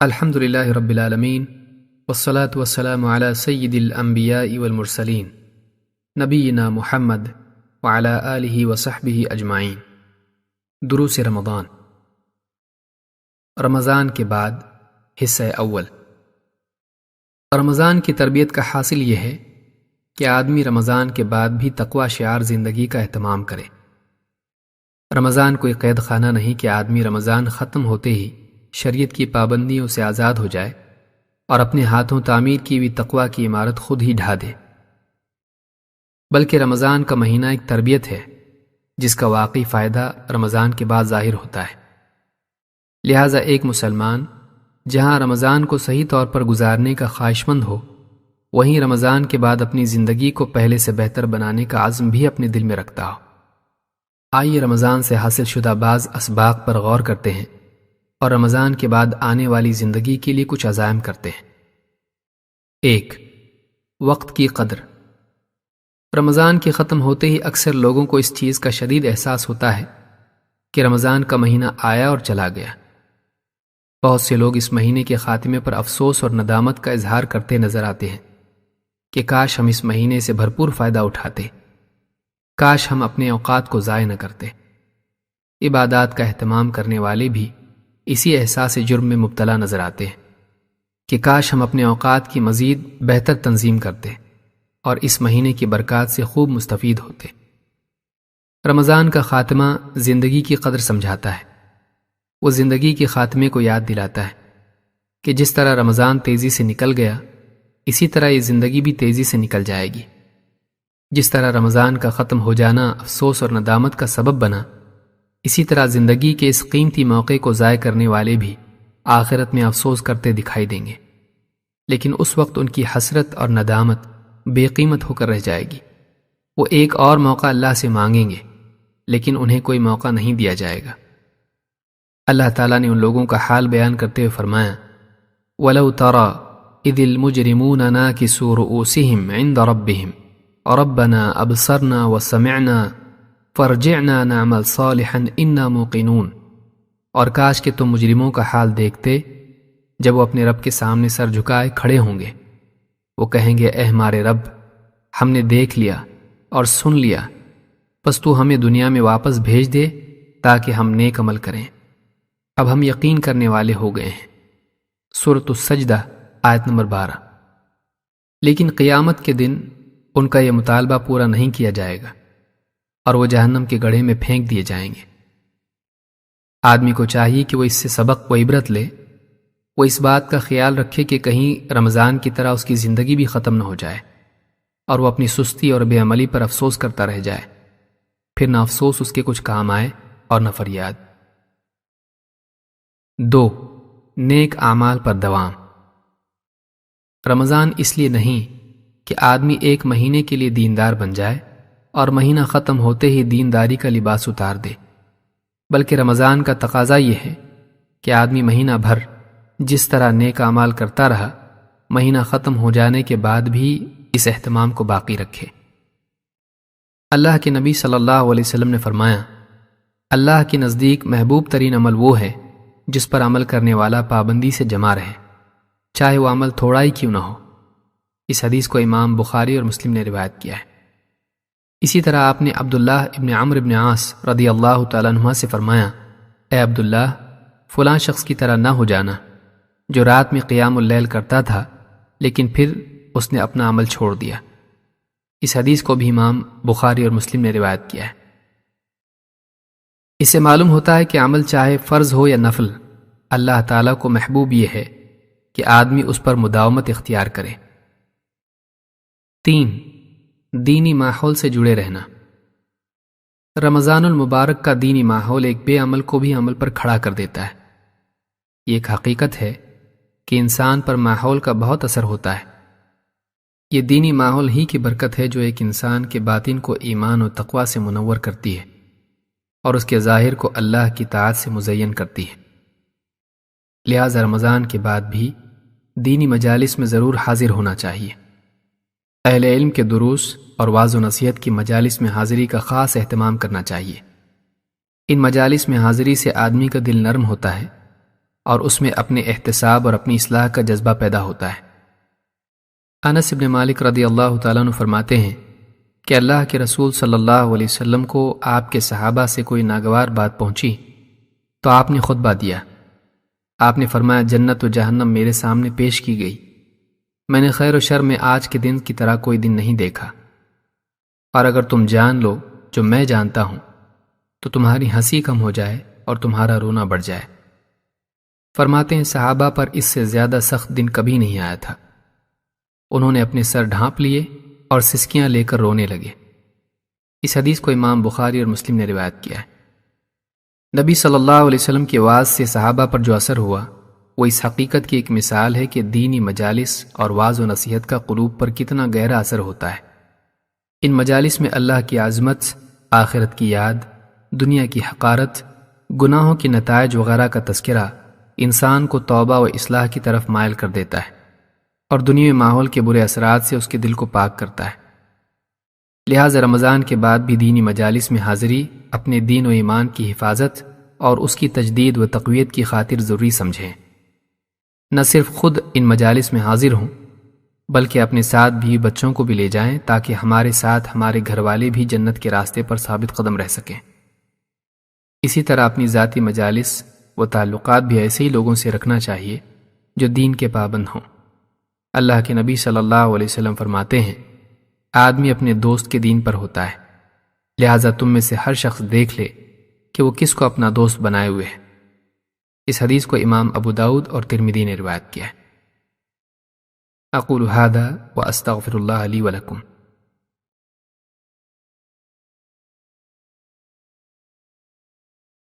الحمد للہ رب العالمین والصلاة والسلام علی سید الانبیاء والمرسلین نبینا محمد وعلی آلہ وصحبہ اجمعین۔ دروس رمضان۔ رمضان کے بعد حصہ اول۔ رمضان کی تربیت کا حاصل یہ ہے کہ آدمی رمضان کے بعد بھی تقوی شعار زندگی کا اہتمام کرے۔ رمضان کوئی قید خانہ نہیں کہ آدمی رمضان ختم ہوتے ہی شریعت کی پابندیوں سے آزاد ہو جائے اور اپنے ہاتھوں تعمیر کی ہوئی تقوی کی عمارت خود ہی ڈھا دے، بلکہ رمضان کا مہینہ ایک تربیت ہے جس کا واقعی فائدہ رمضان کے بعد ظاہر ہوتا ہے۔ لہٰذا ایک مسلمان جہاں رمضان کو صحیح طور پر گزارنے کا خواہشمند ہو، وہیں رمضان کے بعد اپنی زندگی کو پہلے سے بہتر بنانے کا عزم بھی اپنے دل میں رکھتا ہو۔ آئیے رمضان سے حاصل شدہ بعض اسباق پر غور کرتے ہیں اور رمضان کے بعد آنے والی زندگی کے لیے کچھ عزائم کرتے ہیں۔ 1. وقت کی قدر۔ رمضان کے ختم ہوتے ہی اکثر لوگوں کو اس چیز کا شدید احساس ہوتا ہے کہ رمضان کا مہینہ آیا اور چلا گیا۔ بہت سے لوگ اس مہینے کے خاتمے پر افسوس اور ندامت کا اظہار کرتے نظر آتے ہیں کہ کاش ہم اس مہینے سے بھرپور فائدہ اٹھاتے، کاش ہم اپنے اوقات کو ضائع نہ کرتے۔ عبادات کا اہتمام کرنے والے بھی اسی احساس جرم میں مبتلا نظر آتے ہیں کہ کاش ہم اپنے اوقات کی مزید بہتر تنظیم کرتے اور اس مہینے کی برکات سے خوب مستفید ہوتے۔ رمضان کا خاتمہ زندگی کی قدر سمجھاتا ہے۔ وہ زندگی کے خاتمے کو یاد دلاتا ہے کہ جس طرح رمضان تیزی سے نکل گیا، اسی طرح یہ زندگی بھی تیزی سے نکل جائے گی۔ جس طرح رمضان کا ختم ہو جانا افسوس اور ندامت کا سبب بنا، اسی طرح زندگی کے اس قیمتی موقع کو ضائع کرنے والے بھی آخرت میں افسوس کرتے دکھائی دیں گے، لیکن اس وقت ان کی حسرت اور ندامت بے قیمت ہو کر رہ جائے گی۔ وہ ایک اور موقع اللہ سے مانگیں گے، لیکن انہیں کوئی موقع نہیں دیا جائے گا۔ اللہ تعالیٰ نے ان لوگوں کا حال بیان کرتے ہوئے فرمایا، وَلَوْ تَرَى إِذِ الْمُجْرِمُونَ نَاكِسُو رُؤُوسِهِمْ عِنْدَ رَبِّهِمْ رَبَّنَا أَبْصَرْنَا وَسَمِعْنَا فَارْجِعْنَا نَعْمَلْ صَالِحًا إِنَّا مُوقِنُونَ۔ اور کاش کہ تم مجرموں کا حال دیکھتے جب وہ اپنے رب کے سامنے سر جھکائے کھڑے ہوں گے۔ وہ کہیں گے، اے ہمارے رب، ہم نے دیکھ لیا اور سن لیا، بس تو ہمیں دنیا میں واپس بھیج دے تاکہ ہم نیک عمل کریں۔ اب ہم یقین کرنے والے ہو گئے ہیں۔ سورۃ السجدہ آیت نمبر 12۔ لیکن قیامت کے دن ان کا یہ مطالبہ پورا نہیں کیا جائے گا اور وہ جہنم کے گڑھے میں پھینک دیے جائیں گے۔ آدمی کو چاہیے کہ وہ اس سے سبق و عبرت لے۔ وہ اس بات کا خیال رکھے کہ کہیں رمضان کی طرح اس کی زندگی بھی ختم نہ ہو جائے اور وہ اپنی سستی اور بے عملی پر افسوس کرتا رہ جائے، پھر نہ افسوس اس کے کچھ کام آئے اور نہ فریاد۔ 2. نیک اعمال پر دوام۔ رمضان اس لیے نہیں کہ آدمی ایک مہینے کے لیے دیندار بن جائے اور مہینہ ختم ہوتے ہی دینداری کا لباس اتار دے، بلکہ رمضان کا تقاضا یہ ہے کہ آدمی مہینہ بھر جس طرح نیک اعمال کرتا رہا، مہینہ ختم ہو جانے کے بعد بھی اس اہتمام کو باقی رکھے۔ اللہ کے نبی صلی اللہ علیہ وسلم نے فرمایا، اللہ کے نزدیک محبوب ترین عمل وہ ہے جس پر عمل کرنے والا پابندی سے جمع رہے، چاہے وہ عمل تھوڑا ہی کیوں نہ ہو۔ اس حدیث کو امام بخاری اور مسلم نے روایت کیا ہے۔ اسی طرح آپ نے عبداللہ ابن عمرو ابن عاص رضی اللہ تعالیٰ عنہ سے فرمایا، اے عبداللہ، فلاں شخص کی طرح نہ ہو جانا جو رات میں قیام اللیل کرتا تھا لیکن پھر اس نے اپنا عمل چھوڑ دیا۔ اس حدیث کو بھی امام بخاری اور مسلم نے روایت کیا ہے۔ اس سے معلوم ہوتا ہے کہ عمل چاہے فرض ہو یا نفل، اللہ تعالیٰ کو محبوب یہ ہے کہ آدمی اس پر مداومت اختیار کرے۔ 3. دینی ماحول سے جڑے رہنا۔ رمضان المبارک کا دینی ماحول ایک بے عمل کو بھی عمل پر کھڑا کر دیتا ہے۔ یہ ایک حقیقت ہے کہ انسان پر ماحول کا بہت اثر ہوتا ہے۔ یہ دینی ماحول ہی کی برکت ہے جو ایک انسان کے باطن کو ایمان و تقوی سے منور کرتی ہے اور اس کے ظاہر کو اللہ کی طاعت سے مزین کرتی ہے۔ لہذا رمضان کے بعد بھی دینی مجالس میں ضرور حاضر ہونا چاہیے۔ اہل علم کے دروس اور وعظ و نصیحت کی مجالس میں حاضری کا خاص اہتمام کرنا چاہیے۔ ان مجالس میں حاضری سے آدمی کا دل نرم ہوتا ہے اور اس میں اپنے احتساب اور اپنی اصلاح کا جذبہ پیدا ہوتا ہے۔ انس بن مالک رضی اللہ تعالیٰ عنہ فرماتے ہیں کہ اللہ کے رسول صلی اللہ علیہ وسلم کو آپ کے صحابہ سے کوئی ناگوار بات پہنچی تو آپ نے خطبہ دیا۔ آپ نے فرمایا، جنت و جہنم میرے سامنے پیش کی گئی، میں نے خیر و شر میں آج کے دن کی طرح کوئی دن نہیں دیکھا، اور اگر تم جان لو جو میں جانتا ہوں تو تمہاری ہنسی کم ہو جائے اور تمہارا رونا بڑھ جائے۔ فرماتے ہیں صحابہ پر اس سے زیادہ سخت دن کبھی نہیں آیا تھا۔ انہوں نے اپنے سر ڈھانپ لیے اور سسکیاں لے کر رونے لگے۔ اس حدیث کو امام بخاری اور مسلم نے روایت کیا ہے۔ نبی صلی اللہ علیہ وسلم کی وعظ سے صحابہ پر جو اثر ہوا وہ اس حقیقت کی ایک مثال ہے کہ دینی مجالس اور وعظ و نصیحت کا قلوب پر کتنا گہرا اثر ہوتا ہے۔ ان مجالس میں اللہ کی عظمت، آخرت کی یاد، دنیا کی حقارت، گناہوں کے نتائج وغیرہ کا تذکرہ انسان کو توبہ و اصلاح کی طرف مائل کر دیتا ہے اور دنیاوی ماحول کے برے اثرات سے اس کے دل کو پاک کرتا ہے۔ لہٰذا رمضان کے بعد بھی دینی مجالس میں حاضری اپنے دین و ایمان کی حفاظت اور اس کی تجدید و تقویت کی خاطر ضروری سمجھیں۔ نہ صرف خود ان مجالس میں حاضر ہوں بلکہ اپنے ساتھ بھی بچوں کو بھی لے جائیں تاکہ ہمارے ساتھ ہمارے گھر والے بھی جنت کے راستے پر ثابت قدم رہ سکیں۔ اسی طرح اپنی ذاتی مجالس و تعلقات بھی ایسے ہی لوگوں سے رکھنا چاہیے جو دین کے پابند ہوں۔ اللہ کے نبی صلی اللہ علیہ وسلم فرماتے ہیں، آدمی اپنے دوست کے دین پر ہوتا ہے، لہٰذا تم میں سے ہر شخص دیکھ لے کہ وہ کس کو اپنا دوست بنائے ہوئے ہے۔ اس حدیث کو امام ابو داؤد اور ترمذی نے روایت کیا ہے۔ اقول ھذا واستغفر اللہ لی ولکم۔